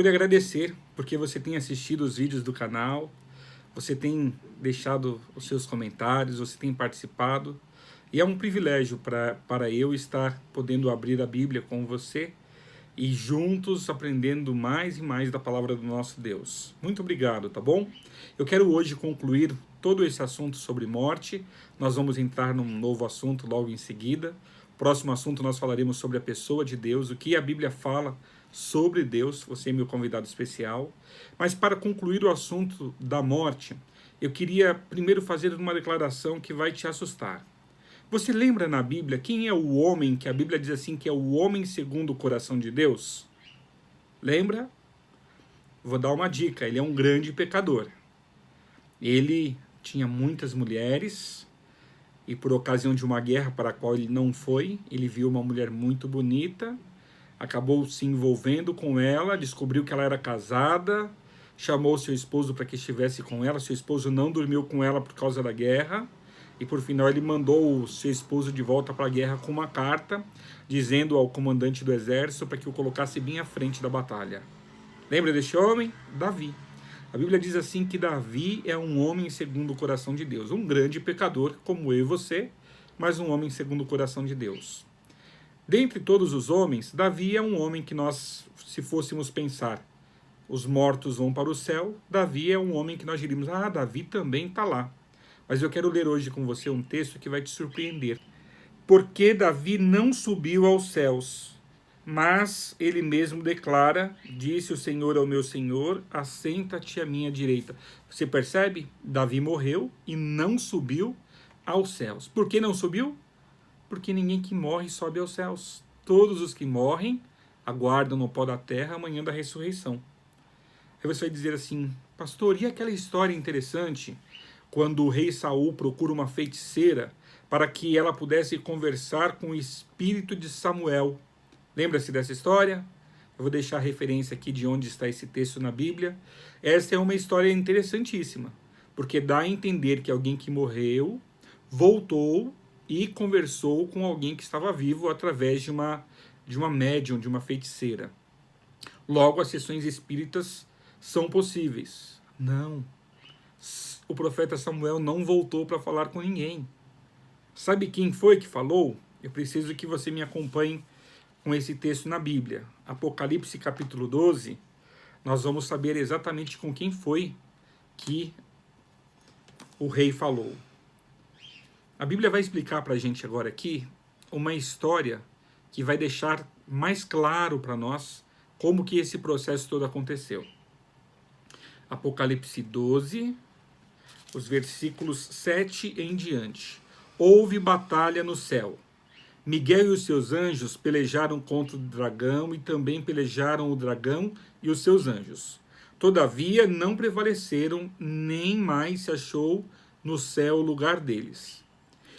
gostaria de agradecer porque você tem assistido os vídeos do canal, você tem deixado os seus comentários, você tem participado. E é um privilégio para eu estar podendo abrir a Bíblia com você e juntos aprendendo mais e mais da palavra do nosso Deus. Muito obrigado, tá bom? Eu quero hoje concluir todo esse assunto sobre morte. Nós vamos entrar num novo assunto logo em seguida. Próximo assunto nós falaremos sobre a pessoa de Deus, o que a Bíblia fala sobre Deus. Você é meu convidado especial. Mas para concluir o assunto da morte, eu queria primeiro fazer uma declaração que vai te assustar. Você lembra na Bíblia quem é o homem que a Bíblia diz assim que é o homem segundo o coração de Deus? Lembra? Vou dar uma dica, ele é um grande pecador. Ele tinha muitas mulheres e por ocasião de uma guerra para a qual ele não foi, ele viu uma mulher muito bonita, acabou se envolvendo com ela, descobriu que ela era casada, chamou seu esposo para que estivesse com ela, seu esposo não dormiu com ela por causa da guerra, e por final ele mandou o seu esposo de volta para a guerra com uma carta, dizendo ao comandante do exército para que o colocasse bem à frente da batalha. Lembra deste homem? Davi. A Bíblia diz assim que Davi é um homem segundo o coração de Deus, um grande pecador como eu e você, mas um homem segundo o coração de Deus. Dentre todos os homens, Davi é um homem que nós, se fôssemos pensar, os mortos vão para o céu, Davi é um homem que nós diríamos, Davi também está lá. Mas eu quero ler hoje com você um texto que vai te surpreender. Porque Davi não subiu aos céus, mas ele mesmo declara, disse o Senhor ao meu Senhor, assenta-te à minha direita. Você percebe? Davi morreu e não subiu aos céus. Por que não subiu? Porque ninguém que morre sobe aos céus. Todos os que morrem aguardam no pó da terra amanhã da ressurreição. Aí você vai dizer assim, pastor, e aquela história interessante quando o rei Saul procura uma feiticeira para que ela pudesse conversar com o espírito de Samuel? Lembra-se dessa história? Eu vou deixar a referência aqui de onde está esse texto na Bíblia. Essa é uma história interessantíssima, porque dá a entender que alguém que morreu voltou e conversou com alguém que estava vivo através de uma médium, de uma feiticeira. Logo, as sessões espíritas são possíveis. Não. O profeta Samuel não voltou para falar com ninguém. Sabe quem foi que falou? Eu preciso que você me acompanhe com esse texto na Bíblia. Apocalipse capítulo 12, nós vamos saber exatamente com quem foi que o rei falou. A Bíblia vai explicar para a gente agora aqui uma história que vai deixar mais claro para nós como que esse processo todo aconteceu. Apocalipse 12, os versículos 7 em diante. Houve batalha no céu. Miguel e os seus anjos pelejaram contra o dragão e também pelejaram o dragão e os seus anjos. Todavia não prevaleceram, nem mais se achou no céu o lugar deles.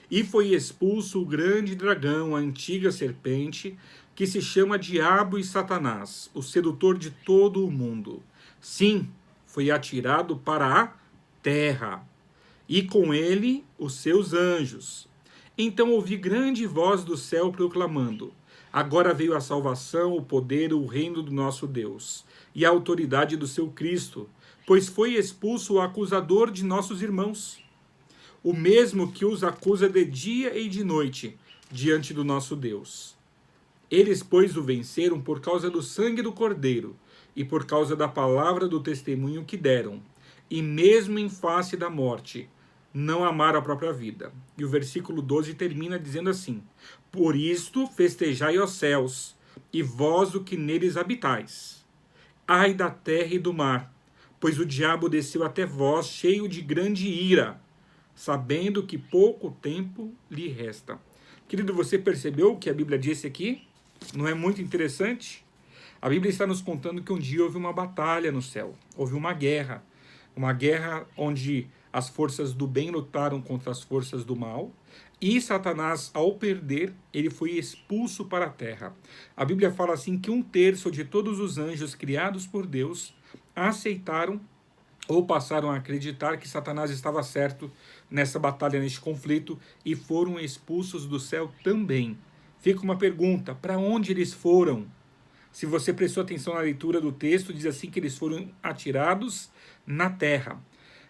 E foi expulso o grande dragão, a antiga serpente, que se chama Diabo e Satanás, o sedutor de todo o mundo. Sim, foi atirado para a terra, e com ele os seus anjos. Então ouvi grande voz do céu proclamando, agora veio a salvação, o poder, o reino do nosso Deus, e a autoridade do seu Cristo, pois foi expulso o acusador de nossos irmãos, o mesmo que os acusa de dia e de noite, diante do nosso Deus. Eles, pois, o venceram por causa do sangue do Cordeiro, e por causa da palavra do testemunho que deram, e mesmo em face da morte, não amaram a própria vida. E o versículo 12 termina dizendo assim, por isto festejai os céus, e vós o que neles habitais. Ai da terra e do mar, pois o diabo desceu até vós cheio de grande ira, sabendo que pouco tempo lhe resta. Querido, você percebeu o que a Bíblia disse aqui? Não é muito interessante? A Bíblia está nos contando que um dia houve uma batalha no céu, houve uma guerra onde as forças do bem lutaram contra as forças do mal, e Satanás, ao perder, ele foi expulso para a terra. A Bíblia fala assim que 1/3 de todos os anjos criados por Deus aceitaram ou passaram a acreditar que Satanás estava certo nessa batalha, neste conflito, e foram expulsos do céu também. Fica uma pergunta, para onde eles foram? Se você prestou atenção na leitura do texto, diz assim que eles foram atirados na terra.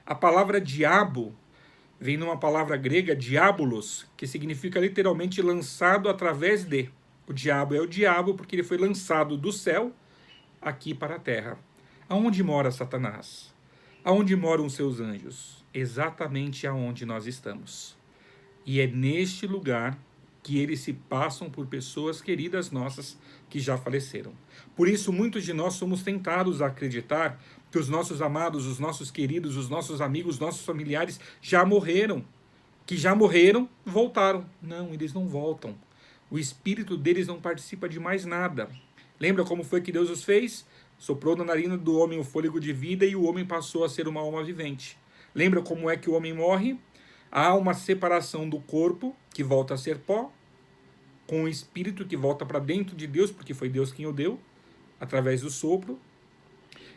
A palavra diabo vem numa palavra grega, diabolos, que significa literalmente lançado através de. O diabo é o diabo porque ele foi lançado do céu aqui para a terra. Aonde mora Satanás? Aonde moram os seus anjos? Exatamente aonde nós estamos. E é neste lugar que eles se passam por pessoas queridas nossas que já faleceram. Por isso, muitos de nós somos tentados a acreditar que os nossos amados, os nossos queridos, os nossos amigos, os nossos familiares já morreram. Que já morreram, voltaram. Não, eles não voltam. O espírito deles não participa de mais nada. Lembra como foi que Deus os fez? Soprou na narina do homem o fôlego de vida e o homem passou a ser uma alma vivente. Lembra como é que o homem morre? Há uma separação do corpo, que volta a ser pó, com o espírito que volta para dentro de Deus, porque foi Deus quem o deu, através do sopro,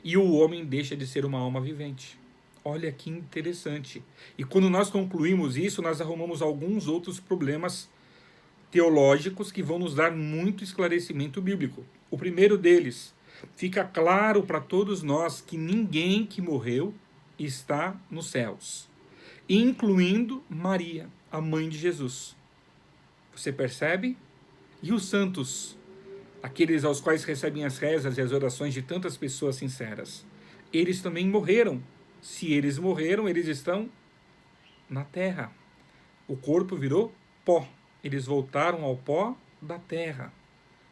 e o homem deixa de ser uma alma vivente. Olha que interessante. E quando nós concluímos isso, nós arrumamos alguns outros problemas teológicos que vão nos dar muito esclarecimento bíblico. O primeiro deles, fica claro para todos nós que ninguém que morreu está nos céus, incluindo Maria, a mãe de Jesus. Você percebe? E os santos, aqueles aos quais recebem as rezas e as orações de tantas pessoas sinceras, eles também morreram. Se eles morreram, eles estão na terra. O corpo virou pó. Eles voltaram ao pó da terra.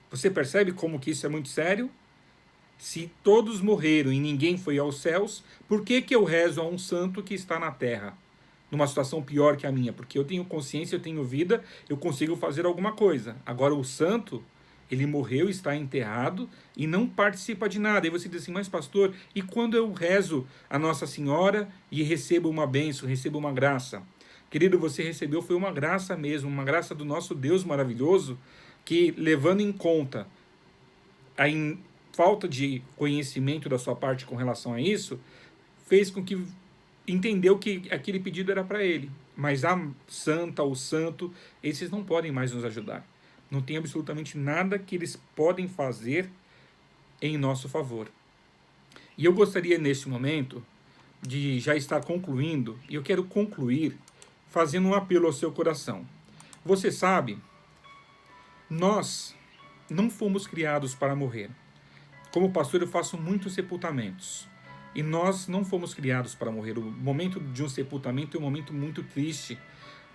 Você percebe como que isso é muito sério? Se todos morreram e ninguém foi aos céus, por que eu rezo a um santo que está na terra? Numa situação pior que a minha, porque eu tenho consciência, eu tenho vida, eu consigo fazer alguma coisa. Agora o santo, ele morreu, está enterrado e não participa de nada. E você diz assim, mas pastor, e quando eu rezo a Nossa Senhora e recebo uma bênção, recebo uma graça? Querido, você recebeu foi uma graça mesmo, uma graça do nosso Deus maravilhoso, que levando em conta a falta de conhecimento da sua parte com relação a isso, fez com que entendeu que aquele pedido era para ele. Mas a santa, o santo, esses não podem mais nos ajudar. Não tem absolutamente nada que eles podem fazer em nosso favor. E eu gostaria, neste momento, de já estar concluindo, e eu quero concluir fazendo um apelo ao seu coração. Você sabe, nós não fomos criados para morrer. Como pastor, eu faço muitos sepultamentos. E nós não fomos criados para morrer. O momento de um sepultamento é um momento muito triste,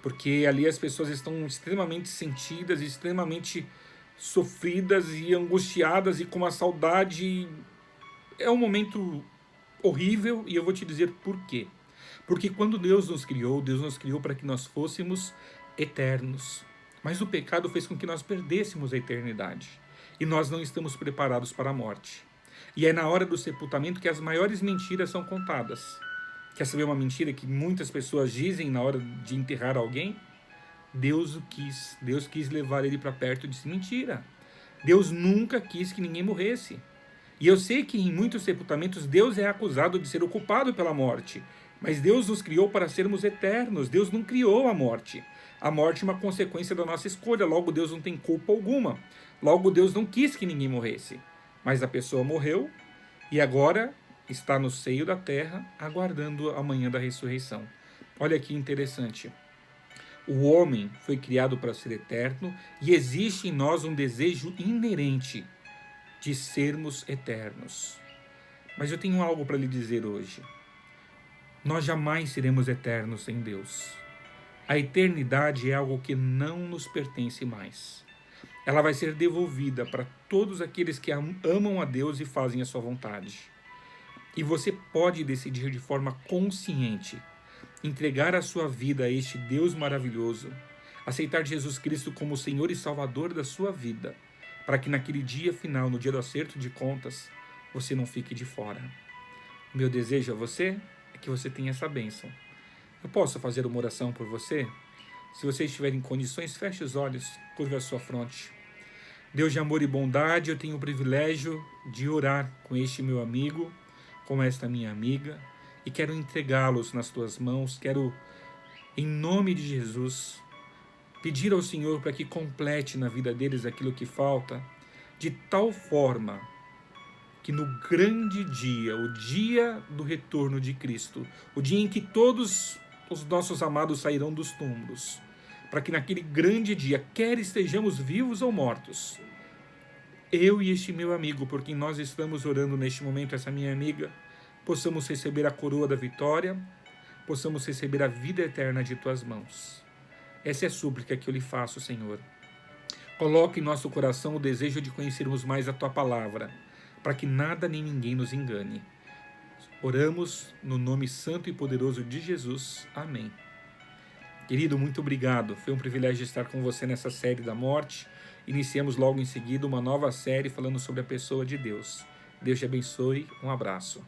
porque ali as pessoas estão extremamente sentidas, extremamente sofridas e angustiadas e com uma saudade. É um momento horrível e eu vou te dizer por quê. Porque quando Deus nos criou para que nós fôssemos eternos. Mas o pecado fez com que nós perdêssemos a eternidade. E nós não estamos preparados para a morte. E é na hora do sepultamento que as maiores mentiras são contadas. Quer saber uma mentira que muitas pessoas dizem na hora de enterrar alguém? Deus o quis. Deus quis levar ele para perto e disse mentira. Deus nunca quis que ninguém morresse. E eu sei que em muitos sepultamentos Deus é acusado de ser o culpado pela morte. Mas Deus nos criou para sermos eternos. Deus não criou a morte. A morte é uma consequência da nossa escolha. Logo, Deus não tem culpa alguma. Logo, Deus não quis que ninguém morresse. Mas a pessoa morreu e agora está no seio da terra, aguardando a manhã da ressurreição. Olha que interessante. O homem foi criado para ser eterno e existe em nós um desejo inerente de sermos eternos. Mas eu tenho algo para lhe dizer hoje. Nós jamais seremos eternos em Deus. A eternidade é algo que não nos pertence mais. Ela vai ser devolvida para todos aqueles que amam a Deus e fazem a sua vontade. E você pode decidir de forma consciente entregar a sua vida a este Deus maravilhoso, aceitar Jesus Cristo como Senhor e Salvador da sua vida, para que naquele dia final, no dia do acerto de contas, você não fique de fora. O meu desejo a você é que você tenha essa bênção. Eu posso fazer uma oração por você? Se você estiver em condições, feche os olhos, curva a sua fronte. Deus de amor e bondade, eu tenho o privilégio de orar com este meu amigo, com esta minha amiga, e quero entregá-los nas tuas mãos, quero, em nome de Jesus, pedir ao Senhor para que complete na vida deles aquilo que falta, de tal forma que no grande dia, o dia do retorno de Cristo, o dia em que todos os nossos amados sairão dos túmulos, para que naquele grande dia, quer estejamos vivos ou mortos, eu e este meu amigo, por quem nós estamos orando neste momento, essa minha amiga, possamos receber a coroa da vitória, possamos receber a vida eterna de tuas mãos. Essa é a súplica que eu lhe faço, Senhor. Coloque em nosso coração o desejo de conhecermos mais a tua palavra, para que nada nem ninguém nos engane. Oramos no nome santo e poderoso de Jesus. Amém. Querido, muito obrigado. Foi um privilégio estar com você nessa série da morte. Iniciamos logo em seguida uma nova série falando sobre a pessoa de Deus. Deus te abençoe. Um abraço.